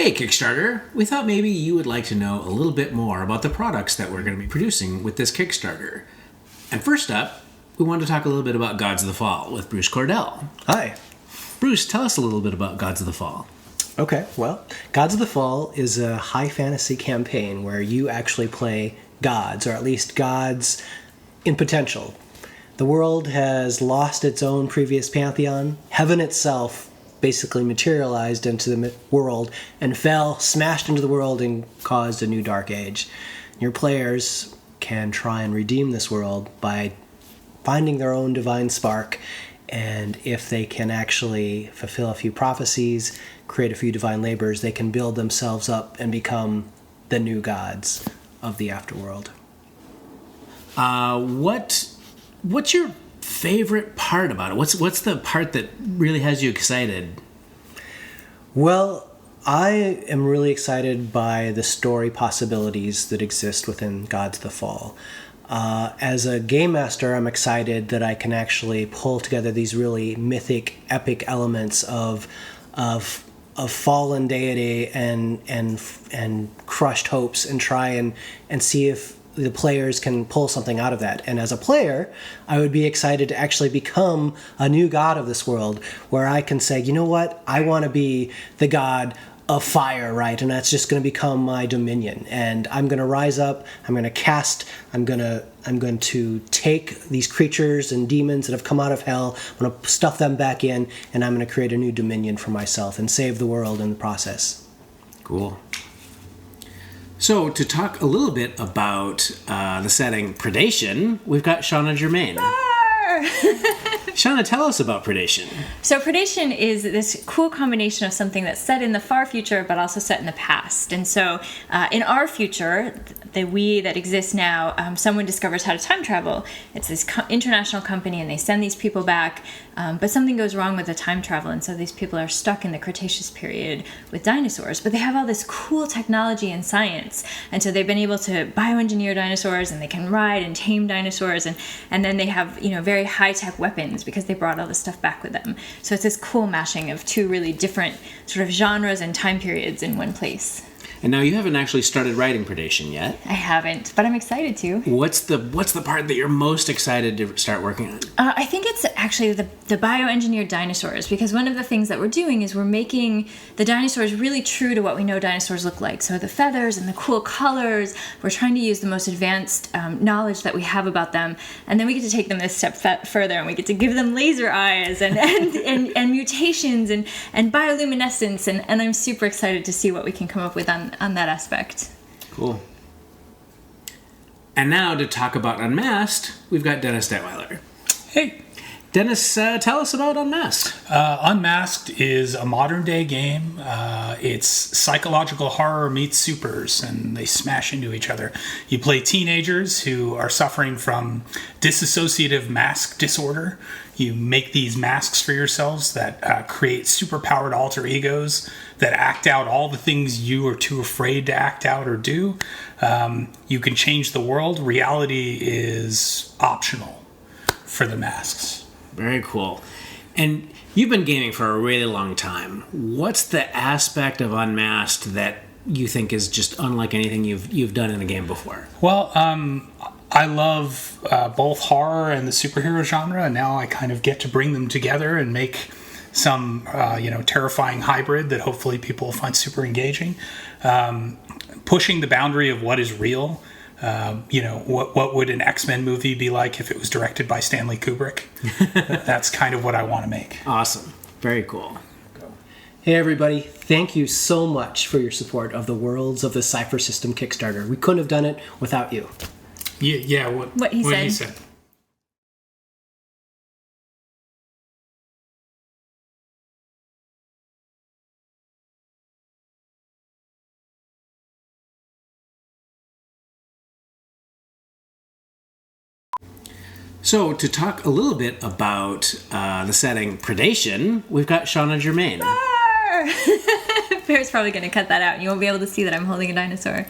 Hey Kickstarter, we thought maybe you would like to know a little bit more about the products that we're going to be producing with this Kickstarter. And first up, we wanted to talk a little bit about Gods of the Fall with Bruce Cordell. Hi. Bruce, tell us a little bit about Gods of the Fall. Okay, well, Gods of the Fall is a high fantasy campaign where you actually play gods, or at least gods in potential. The world has lost its own previous pantheon. Heaven itself basically materialized into the world and fell, smashed into the world, and caused a new dark age. Your players can try and redeem this world by finding their own divine spark, and if they can actually fulfill a few prophecies, create a few divine labors, they can build themselves up and become the new gods of the afterworld. What's your favorite part about it? What's the part that really has you excited? Well, I am really excited by the story possibilities that exist within Gods of the Fall. As a game master, I'm excited that I can actually pull together these really mythic, epic elements of fallen deity and crushed hopes, and try and see if the players can pull something out of that. And as a player, I would be excited to actually become a new god of this world, where I can say, you know what, I want to be the god of fire, right? And that's just going to become my dominion. And I'm going to rise up, I'm going to cast, I'm going to take these creatures and demons that have come out of hell, I'm going to stuff them back in, and I'm going to create a new dominion for myself and save the world in the process. Cool. So, to talk a little bit about the setting Predation, we've got Shanna Germain. Shanna, tell us about Predation. So Predation is this cool combination of something that's set in the far future, but also set in the past. And so in our future, the we that exists now, someone discovers how to time travel. It's this international company, and they send these people back, but something goes wrong with the time travel, and so these people are stuck in the Cretaceous period with dinosaurs. But they have all this cool technology and science, and so they've been able to bioengineer dinosaurs, and they can ride and tame dinosaurs, and then they have very high-tech weapons because they brought all this stuff back with them. So it's this cool mashing of two really different sort of genres and time periods in one place. And now you haven't actually started writing Predation yet. I haven't, but I'm excited to. What's the part that you're most excited to start working on? I think it's actually the bioengineered dinosaurs, because one of the things that we're doing is we're making the dinosaurs really true to what we know dinosaurs look like. So the feathers and the cool colors, we're trying to use the most advanced knowledge that we have about them, and then we get to take them this step further, and we get to give them laser eyes and mutations and bioluminescence, and I'm super excited to see what we can come up with on that aspect. Cool. And now to talk about Unmasked, we've got Dennis Detwiller. Hey. Dennis, tell us about Unmasked. Unmasked is a modern-day game. It's psychological horror meets supers, and they smash into each other. You play teenagers who are suffering from dissociative mask disorder. You make these masks for yourselves that create superpowered alter egos that act out all the things you are too afraid to act out or do. You can change the world. Reality is optional for the masks. Very cool. And you've been gaming for a really long time. What's the aspect of Unmasked that you think is just unlike anything you've done in a game before? Well, I love both horror and the superhero genre, and now I kind of get to bring them together and make some terrifying hybrid that hopefully people will find super engaging. Pushing the boundary of what is real. What would an X-Men movie be like if it was directed by Stanley Kubrick? That's kind of what I want to make. Awesome. Very cool. Hey everybody, thank you so much for your support of the Worlds of the Cypher System Kickstarter. We couldn't have done it without you. Yeah, what he said. So, to talk a little bit about the setting Predation, we've got Shanna Germain. Bear's probably going to cut that out, and you won't be able to see that I'm holding a dinosaur.